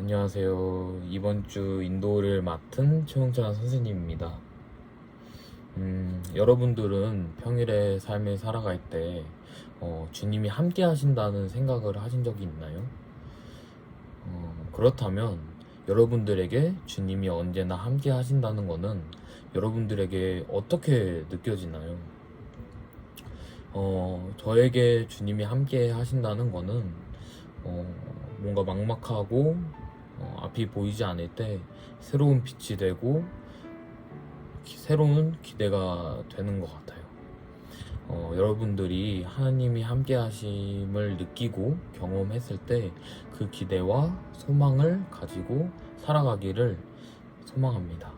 안녕하세요. 이번 주 인도를 맡은 최홍찬 선생님입니다. 여러분들은 평일에 삶을 살아갈 때 주님이 함께 하신다는 생각을 하신 적이 있나요? 그렇다면 여러분들에게 주님이 언제나 함께 하신다는 것은 여러분들에게 어떻게 느껴지나요? 저에게 주님이 함께 하신다는 것은 뭔가 막막하고 앞이 보이지 않을 때 새로운 빛이 되고 새로운 기대가 되는 것 같아요. 여러분들이 하나님이 함께 하심을 느끼고 경험했을 때 그 기대와 소망을 가지고 살아가기를 소망합니다.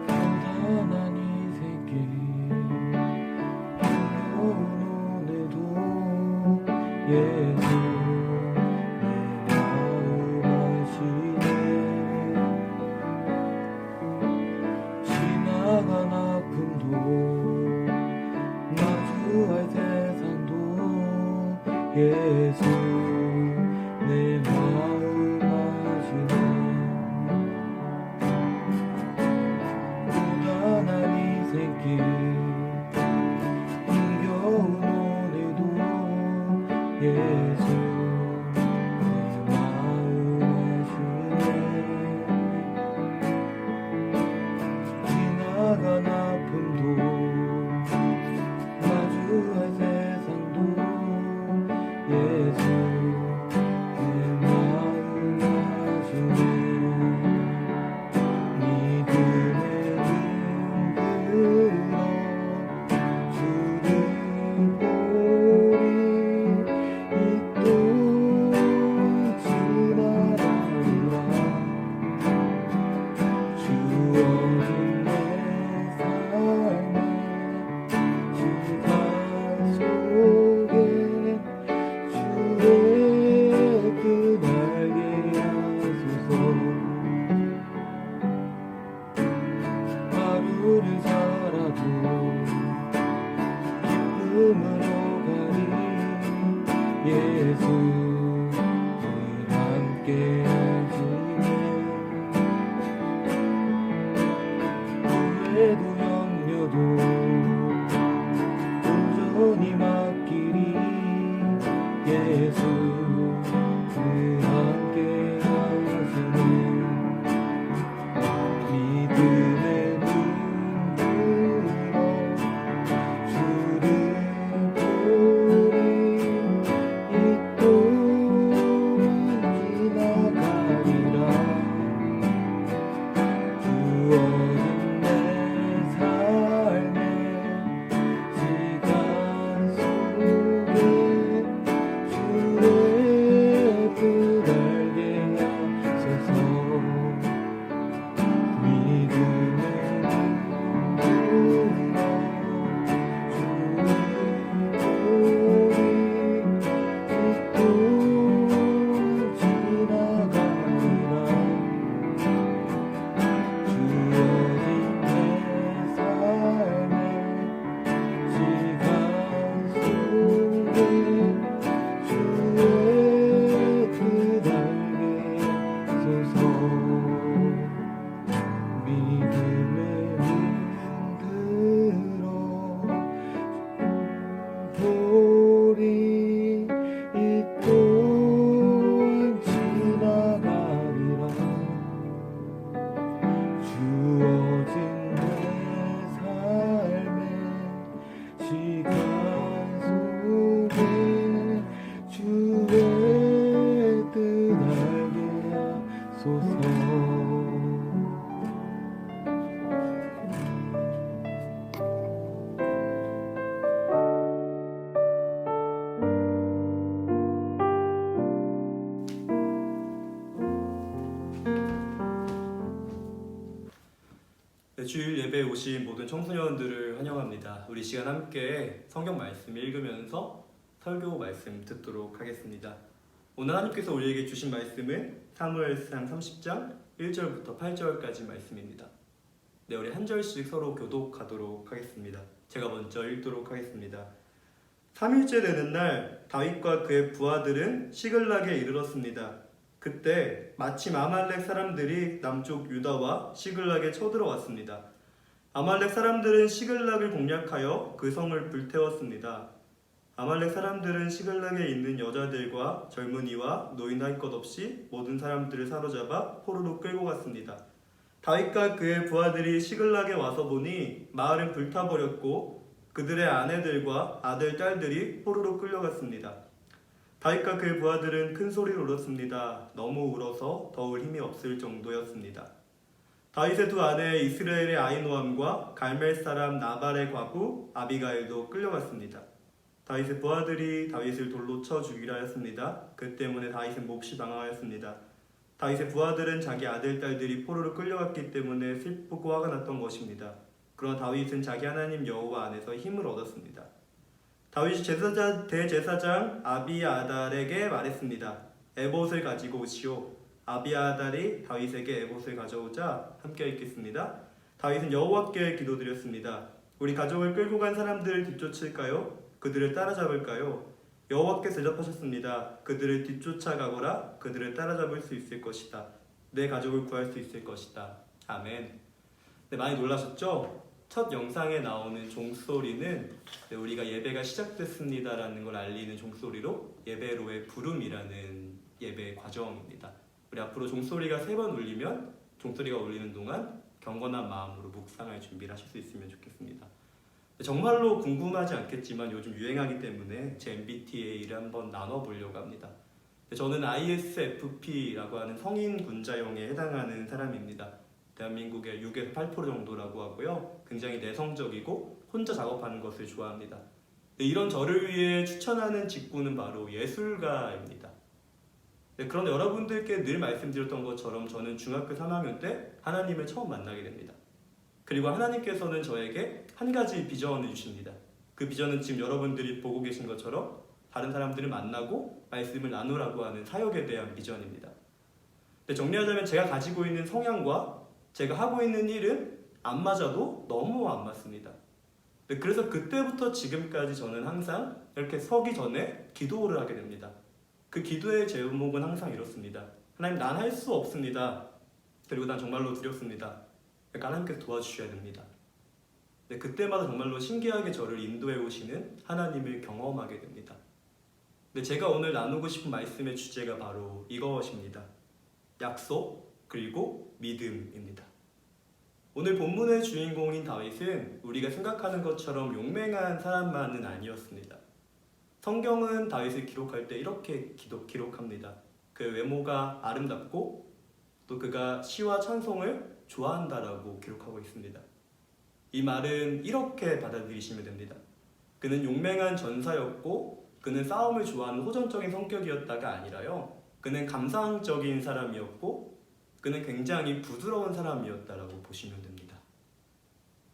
고단한 이 세계 힘겨운 오늘도 예수 내 마음 아시네. 지나간 아픔도 마주할 세상도 예수 내 마음 아시네. 고단한 이 세계 힘겨운 오늘도 예수 내 마음 아시네. 지나간 아픔도 마주할 세상도 예수 내 마음 아시네. 믿음의 눈 들어 주를 보리. 이 또한 지나가리라. 주어진 내 삶의 시간 속에 주의 그 날개 하소서. 하루를 살아도 기쁨으로 가리. 예수 늘 함께 하시네. 후회도 염려도 온전히 맡기리. 예수 늘 함께 하시네. 믿음의 눈 들어 주를 보리. 이 또한 지나가리라. 주어진 내 삶의 시간 속에 주의 그 날개 하소서. 믿음의 눈 들어 주를 보리. 이 또한 지나가리라. 주어진 내 삶의 시간 속에 주의 그 날개 하소서. 믿음의 눈 들어 보리. 이 또한 지나가리라. 주어진 내 삶의 시간 속에 주의 그 날개 하소서. 네, 주일 예배에 오신 모든 청소년들을 환영합니다. 우리 시간 함께 성경 말씀 읽으면서 설교 말씀 듣도록 하겠습니다. 오늘 하나님께서 우리에게 주신 말씀은 사무엘상 30장 1절부터 8절까지 말씀입니다. 네, 우리 한 절씩 서로 교독하도록 하겠습니다. 제가 먼저 읽도록 하겠습니다. 3일째 되는 날 다윗과 그의 부하들은 시글락에 이르렀습니다. 그때 마침 아말렉 사람들이 남쪽 유다와 시글락에 쳐들어왔습니다. 아말렉 사람들은 시글락을 공략하여 그 성을 불태웠습니다. 아말렉 사람들은 시글락에 있는 여자들과 젊은이와 노인 할 것 없이 모든 사람들을 사로잡아 포로로 끌고 갔습니다. 다윗과 그의 부하들이 시글락에 와서 보니 마을은 불타버렸고 그들의 아내들과 아들, 딸들이 포로로 끌려갔습니다. 다윗과 그의 부하들은 큰 소리로 울었습니다. 너무 울어서 더울 힘이 없을 정도였습니다. 다윗의 두 아내 이스라엘의 아히노암과 갈멜 사람 나발의 과부 아비가일도 끌려갔습니다. 다윗의 부하들이 다윗을 돌로 쳐 죽이려 하였습니다. 그 때문에 다윗은 몹시 당황하였습니다. 다윗의 부하들은 자기 아들, 딸들이 포로로 끌려갔기 때문에 슬프고 화가 났던 것입니다. 그러나 다윗은 자기 하나님 여호와 안에서 힘을 얻었습니다. 다윗이 대제사장 아비아달에게 말했습니다. 에봇을 가지고 오시오. 아비아달이 다윗에게 에봇을 가져오자 함께 읽겠습니다. 다윗은 여호와께 기도드렸습니다. 우리 가족을 끌고 간 사람들을 뒤쫓을까요? 그들을 따라잡을까요? 여호와께서 대답하셨습니다. 그들을 뒤쫓아가거라. 그들을 따라잡을 수 있을 것이다. 내 가족을 구할 수 있을 것이다. 아멘. 네, 많이 놀라셨죠? 첫 영상에 나오는 종소리는 우리가 예배가 시작됐습니다라는 걸 알리는 종소리로 예배로의 부름이라는 예배 과정입니다. 우리 앞으로 종소리가 3번 울리면 종소리가 울리는 동안 경건한 마음으로 묵상할 준비를 하실 수 있으면 좋겠습니다. 정말로 궁금하지 않겠지만 요즘 유행하기 때문에 제 MBTI를 한번 나눠보려고 합니다. 저는 ISFP라고 하는 성인 군자용에 해당하는 사람입니다. 대한민국의 6에서 8% 정도라고 하고요. 굉장히 내성적이고 혼자 작업하는 것을 좋아합니다. 이런 저를 위해 추천하는 직군은 바로 예술가입니다. 그런데 여러분들께 늘 말씀드렸던 것처럼 저는 중학교 3학년 때 하나님을 처음 만나게 됩니다. 그리고 하나님께서는 저에게 한 가지 비전을 주십니다. 그 비전은 지금 여러분들이 보고 계신 것처럼 다른 사람들을 만나고 말씀을 나누라고 하는 사역에 대한 비전입니다. 정리하자면 제가 가지고 있는 성향과 제가 하고 있는 일은 안 맞아도 너무 안 맞습니다. 그래서 그때부터 지금까지 저는 항상 이렇게 서기 전에 기도를 하게 됩니다. 그 기도의 제목은 항상 이렇습니다. 하나님, 난 할 수 없습니다. 그리고 난 정말로 두렵습니다. 그러니까 하나님께서 도와주셔야 됩니다. 그때마다 정말로 신기하게 저를 인도해 오시는 하나님을 경험하게 됩니다. 제가 오늘 나누고 싶은 말씀의 주제가 바로 이것입니다. 약속 그리고 믿음입니다. 오늘 본문의 주인공인 다윗은 우리가 생각하는 것처럼 용맹한 사람만은 아니었습니다. 성경은 다윗을 기록할 때 이렇게 기록합니다. 그 외모가 아름답고 또 그가 시와 찬송을 좋아한다라고 기록하고 있습니다. 이 말은 이렇게 받아들이시면 됩니다. 그는 용맹한 전사였고 그는 싸움을 좋아하는 호전적인 성격이었다가 아니라요. 그는 감상적인 사람이었고 그는 굉장히 부드러운 사람이었다라고 보시면 됩니다.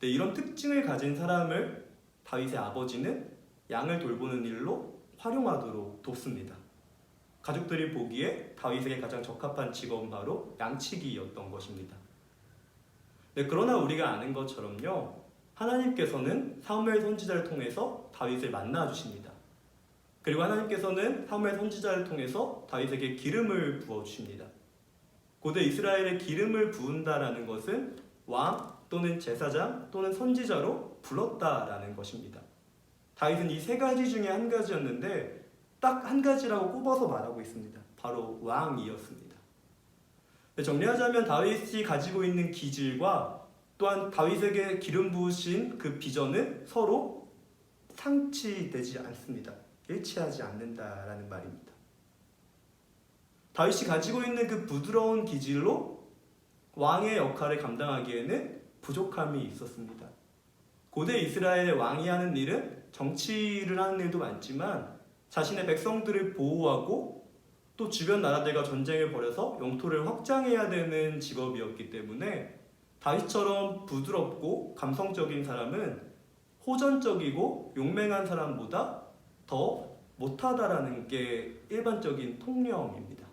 이런 특징을 가진 사람을 다윗의 아버지는 양을 돌보는 일로 활용하도록 돕습니다. 가족들이 보기에 다윗에게 가장 적합한 직업은 바로 양치기였던 것입니다. 그러나 우리가 아는 것처럼요, 하나님께서는 사무엘 선지자를 통해서 다윗을 만나 주십니다. 그리고 하나님께서는 사무엘 선지자를 통해서 다윗에게 기름을 부어 주십니다. 고대 이스라엘에 기름을 부은다라는 것은 왕 또는 제사장 또는 선지자로 불렀다라는 것입니다. 다윗은 이 3가지 중에 한 가지였는데 딱 한 가지라고 꼽아서 말하고 있습니다. 바로 왕이었습니다. 정리하자면 다윗이 가지고 있는 기질과 또한 다윗에게 기름 부으신 그 비전은 서로 상치되지 않습니다. 일치하지 않는다라는 말입니다. 다윗이 가지고 있는 그 부드러운 기질로 왕의 역할을 감당하기에는 부족함이 있었습니다. 고대 이스라엘의 왕이 하는 일은 정치를 하는 일도 많지만 자신의 백성들을 보호하고 또 주변 나라들과 전쟁을 벌여서 영토를 확장해야 되는 직업이었기 때문에 다윗처럼 부드럽고 감성적인 사람은 호전적이고 용맹한 사람보다 더 못하다라는 게 일반적인 통념입니다.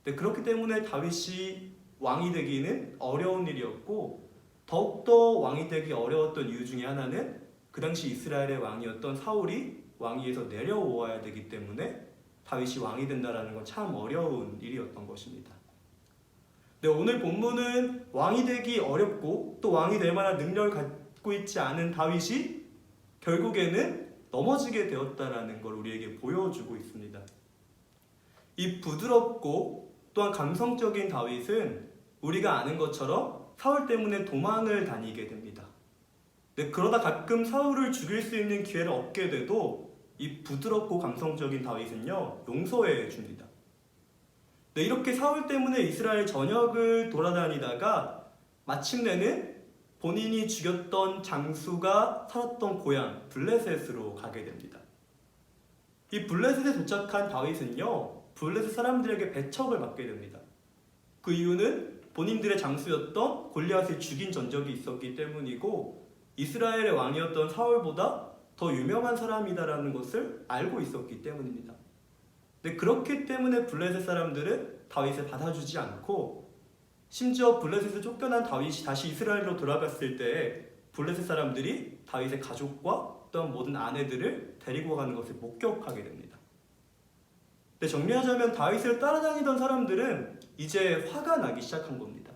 네, 그렇기 때문에 다윗이 왕이 되기는 어려운 일이었고, 더욱더 왕이 되기 어려웠던 이유 중에 하나는 그 당시 이스라엘의 왕이었던 사울이 왕위에서 내려오어야 되기 때문에 다윗이 왕이 된다는 건 참 어려운 일이었던 것입니다. 네, 오늘 본문은 왕이 되기 어렵고 또 왕이 될 만한 능력을 갖고 있지 않은 다윗이 결국에는 넘어지게 되었다라는 걸 우리에게 보여주고 있습니다. 이 부드럽고 또한 감성적인 다윗은 우리가 아는 것처럼 사울 때문에 도망을 다니게 됩니다. 네, 그러다 가끔 사울을 죽일 수 있는 기회를 얻게 돼도 이 부드럽고 감성적인 다윗은요, 용서해 줍니다. 네, 이렇게 사울 때문에 이스라엘 전역을 돌아다니다가 마침내는 본인이 죽였던 장수가 살았던 고향 블레셋으로 가게 됩니다. 이 블레셋에 도착한 다윗은요, 블레셋 사람들에게 배척을 받게 됩니다. 그 이유는 본인들의 장수였던 골리앗을 죽인 전적이 있었기 때문이고, 이스라엘의 왕이었던 사울보다 더 유명한 사람이다라는 것을 알고 있었기 때문입니다. 근데 그렇기 때문에 블레셋 사람들은 다윗을 받아주지 않고, 심지어 블레셋을 쫓겨난 다윗이 다시 이스라엘로 돌아갔을 때 블레셋 사람들이 다윗의 가족과 또한 모든 아내들을 데리고 가는 것을 목격하게 됩니다. 근데 정리하자면 다윗을 따라다니던 사람들은 이제 화가 나기 시작한 겁니다.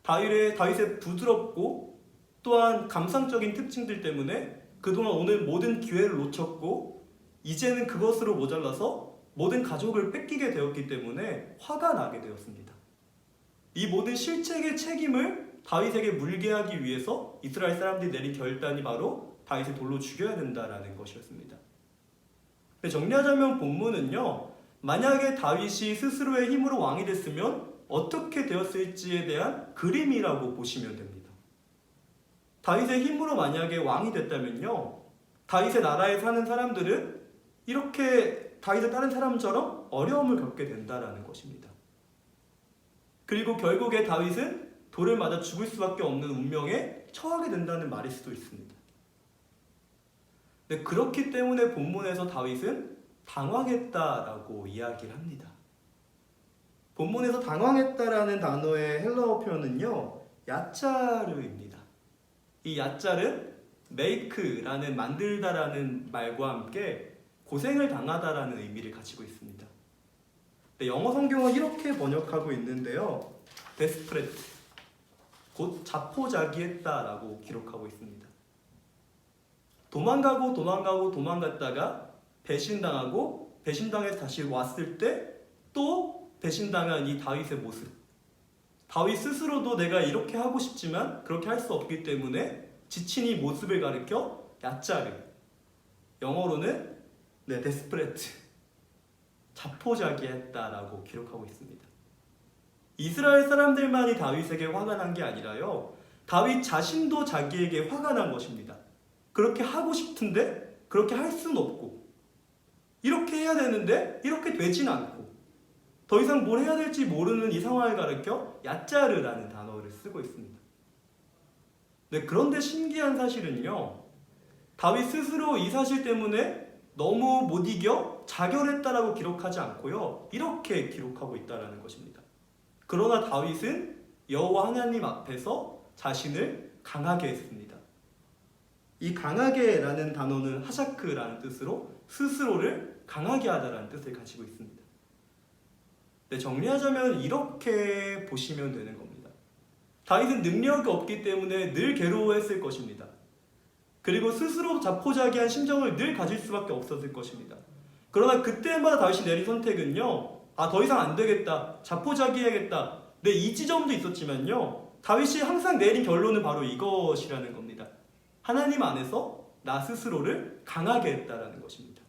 다윗의 부드럽고 또한 감상적인 특징들 때문에 그동안 오늘 모든 기회를 놓쳤고, 이제는 그것으로 모자라서 모든 가족을 뺏기게 되었기 때문에 화가 나게 되었습니다. 이 모든 실책의 책임을 다윗에게 물게 하기 위해서 이스라엘 사람들이 내린 결단이 바로 다윗을 돌로 죽여야 된다라는 것이었습니다. 정리하자면 본문은요, 만약에 다윗이 스스로의 힘으로 왕이 됐으면 어떻게 되었을지에 대한 그림이라고 보시면 됩니다. 다윗의 힘으로 만약에 왕이 됐다면요, 다윗의 나라에 사는 사람들은 이렇게 다윗의 다른 사람처럼 어려움을 겪게 된다라는 것입니다. 그리고 결국에 다윗은 돌을 맞아 죽을 수밖에 없는 운명에 처하게 된다는 말일 수도 있습니다. 네, 그렇기 때문에 본문에서 다윗은 당황했다라고 이야기를 합니다. 본문에서 당황했다라는 단어의 헬라어 표현은요, 야짜르입니다. 이 야짜르는 make라는 만들다라는 말과 함께 고생을 당하다라는 의미를 가지고 있습니다. 네, 영어 성경은 이렇게 번역하고 있는데요, desperate, 곧 자포자기했다라고 기록하고 있습니다. 도망갔다가 배신당하고 배신당해서 다시 왔을 때 또 배신당한 이 다윗의 모습. 다윗 스스로도 내가 이렇게 하고 싶지만 그렇게 할 수 없기 때문에 지친 이 모습을 가리켜 야짜르, 영어로는 desperate, 자포자기했다라고 기록하고 있습니다. 이스라엘 사람들만이 다윗에게 화가 난 게 아니라요, 다윗 자신도 자기에게 화가 난 것입니다. 그렇게 하고 싶은데 그렇게 할 수는 없고, 이렇게 해야 되는데 이렇게 되진 않고, 더 이상 뭘 해야 될지 모르는 이 상황을 가리켜 야짜르라는 단어를 쓰고 있습니다. 네, 그런데 신기한 사실은요, 다윗 스스로 이 사실 때문에 너무 못 이겨 자결했다라고 기록하지 않고요, 이렇게 기록하고 있다는 것입니다. 그러나 다윗은 여호와 하나님 앞에서 자신을 강하게 했습니다. 이 강하게라는 단어는 하샤크라는 뜻으로 스스로를 강하게 하다라는 뜻을 가지고 있습니다. 네, 정리하자면 이렇게 보시면 되는 겁니다. 다윗은 능력이 없기 때문에 늘 괴로워했을 것입니다. 그리고 스스로 자포자기한 심정을 늘 가질 수밖에 없었을 것입니다. 그러나 그때마다 다윗이 내린 선택은요, 더 이상 안 되겠다, 자포자기해야겠다, 네, 이 지점도 있었지만요, 다윗이 항상 내린 결론은 바로 이것이라는 겁니다. 하나님 안에서 나 스스로를 강하게 했다라는 것입니다.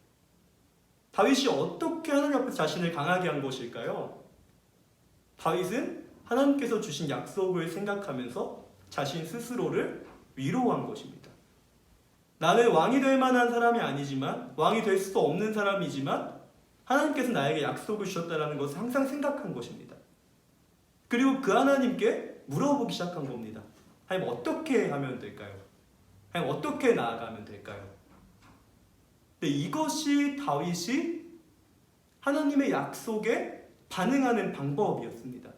다윗이 어떻게 하나님 앞에서 자신을 강하게 한 것일까요? 다윗은 하나님께서 주신 약속을 생각하면서 자신 스스로를 위로한 것입니다. 나는 왕이 될 만한 사람이 아니지만, 왕이 될 수도 없는 사람이지만 하나님께서 나에게 약속을 주셨다는 것을 항상 생각한 것입니다. 그리고 그 하나님께 물어보기 시작한 겁니다. 하나님, 어떻게 하면 될까요? 하나님, 어떻게 나아가면 될까요? 근데 이것이 다윗이 하나님의 약속에 반응하는 방법이었습니다.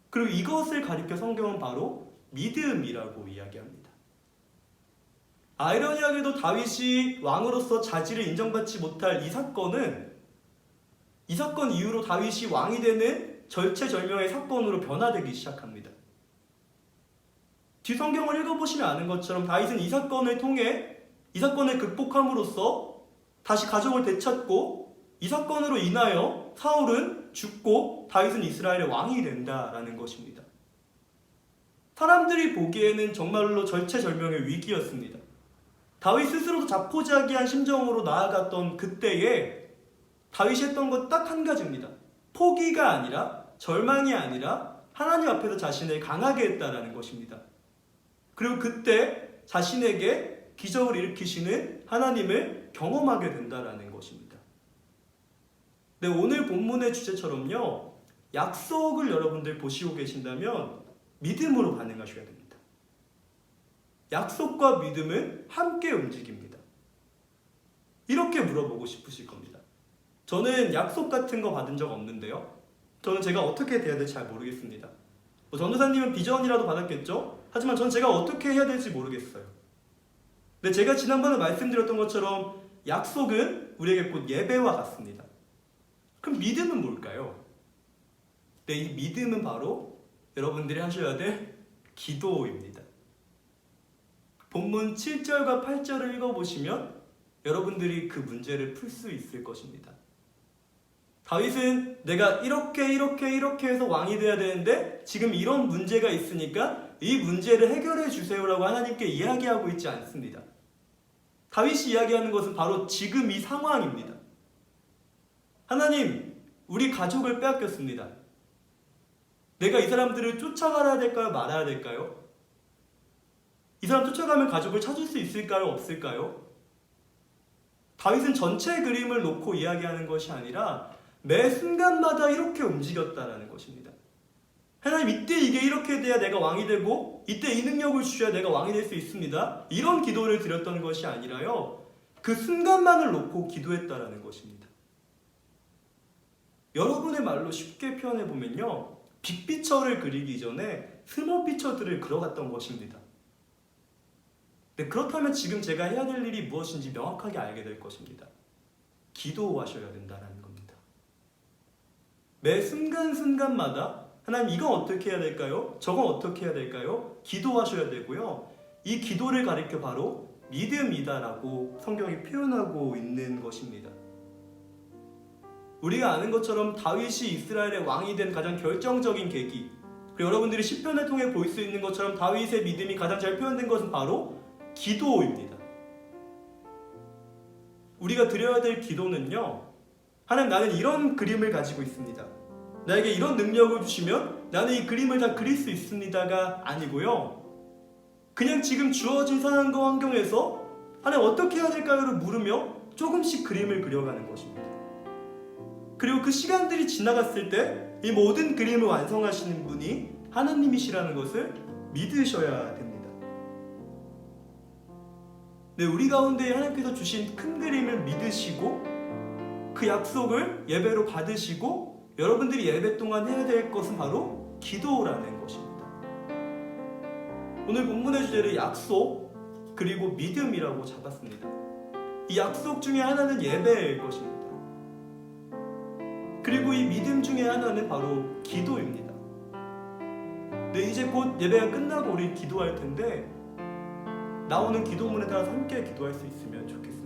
그리고 이것을 가리켜 성경은 바로 믿음이라고 이야기합니다. 아이러니하게도 다윗이 왕으로서 자질을 인정받지 못할 이 사건 이후로 다윗이 왕이 되는 절체절명의 사건으로 변화되기 시작합니다. 뒤 성경을 읽어보시면 아는 것처럼 다윗은 이 사건을 통해 이 사건을 극복함으로써 다시 가족을 되찾고 이 사건으로 인하여 사울은 죽고 다윗은 이스라엘의 왕이 된다라는 것입니다. 사람들이 보기에는 정말로 절체절명의 위기였습니다. 다윗 스스로도 자포자기한 심정으로 나아갔던 그때에 다윗이 했던 것 딱 한 가지입니다. 포기가 아니라 절망이 아니라 하나님 앞에서 자신을 강하게 했다라는 것입니다. 그리고 그때 자신에게 기적을 일으키시는 하나님을 경험하게 된다라는 것입니다. 네, 오늘 본문의 주제처럼요, 약속을 여러분들 보시고 계신다면 믿음으로 반응하셔야 됩니다. 약속과 믿음은 함께 움직입니다. 이렇게 물어보고 싶으실 겁니다. 저는 약속 같은 거 받은 적 없는데요. 저는 제가 어떻게 돼야 될지 잘 모르겠습니다. 전도사님은 비전이라도 받았겠죠? 하지만 전 제가 어떻게 해야 될지 모르겠어요. 근데 제가 지난번에 말씀드렸던 것처럼 약속은 우리에게 곧 예배와 같습니다. 그럼 믿음은 뭘까요? 네, 이 믿음은 바로 여러분들이 하셔야 될 기도입니다. 본문 7절과 8절을 읽어보시면 여러분들이 그 문제를 풀 수 있을 것입니다. 다윗은 내가 이렇게 해서 왕이 돼야 되는데 지금 이런 문제가 있으니까 이 문제를 해결해 주세요라고 하나님께 이야기하고 있지 않습니다. 다윗이 이야기하는 것은 바로 지금 이 상황입니다. 하나님, 우리 가족을 빼앗겼습니다. 내가 이 사람들을 쫓아가야 될까요? 말아야 될까요? 이 사람 쫓아가면 가족을 찾을 수 있을까요? 없을까요? 다윗은 전체 그림을 놓고 이야기하는 것이 아니라 매 순간마다 이렇게 움직였다라는 것입니다. 하나님, 이때 이게 이렇게 돼야 내가 왕이 되고 이때 이 능력을 주셔야 내가 왕이 될 수 있습니다. 이런 기도를 드렸던 것이 아니라요, 그 순간만을 놓고 기도했다라는 것입니다. 여러분의 말로 쉽게 표현해보면요, 빅피처를 그리기 전에 스몰 피처들을 그려갔던 것입니다. 네, 그렇다면 지금 제가 해야 될 일이 무엇인지 명확하게 알게 될 것입니다. 기도하셔야 된다는 겁니다. 매 순간순간마다 하나님, 이건 어떻게 해야 될까요? 저건 어떻게 해야 될까요? 기도하셔야 되고요. 이 기도를 가리켜 바로 믿음이다라고 성경이 표현하고 있는 것입니다. 우리가 아는 것처럼 다윗이 이스라엘의 왕이 된 가장 결정적인 계기, 그리고 여러분들이 시편을 통해 볼 수 있는 것처럼 다윗의 믿음이 가장 잘 표현된 것은 바로 기도입니다. 우리가 드려야 될 기도는요, 하나님, 나는 이런 그림을 가지고 있습니다. 나에게 이런 능력을 주시면 나는 이 그림을 다 그릴 수 있습니다가 아니고요, 그냥 지금 주어진 상황과 환경에서 하나님 어떻게 해야 될까요를 물으며 조금씩 그림을 그려가는 것입니다. 그리고 그 시간들이 지나갔을 때 이 모든 그림을 완성하시는 분이 하나님이시라는 것을 믿으셔야 됩니다. 네, 우리 가운데 하나님께서 주신 큰 그림을 믿으시고 그 약속을 예배로 받으시고 여러분들이 예배 동안 해야 될 것은 바로 기도라는 것입니다. 오늘 본문의 주제를 약속 그리고 믿음이라고 잡았습니다. 이 약속 중에 하나는 예배일 것입니다. 그리고 이 믿음 중에 하나는 바로 기도입니다. 네, 이제 곧 예배가 끝나고 우리 기도할 텐데 나오는 기도문에 따라서 함께 기도할 수 있으면 좋겠습니다.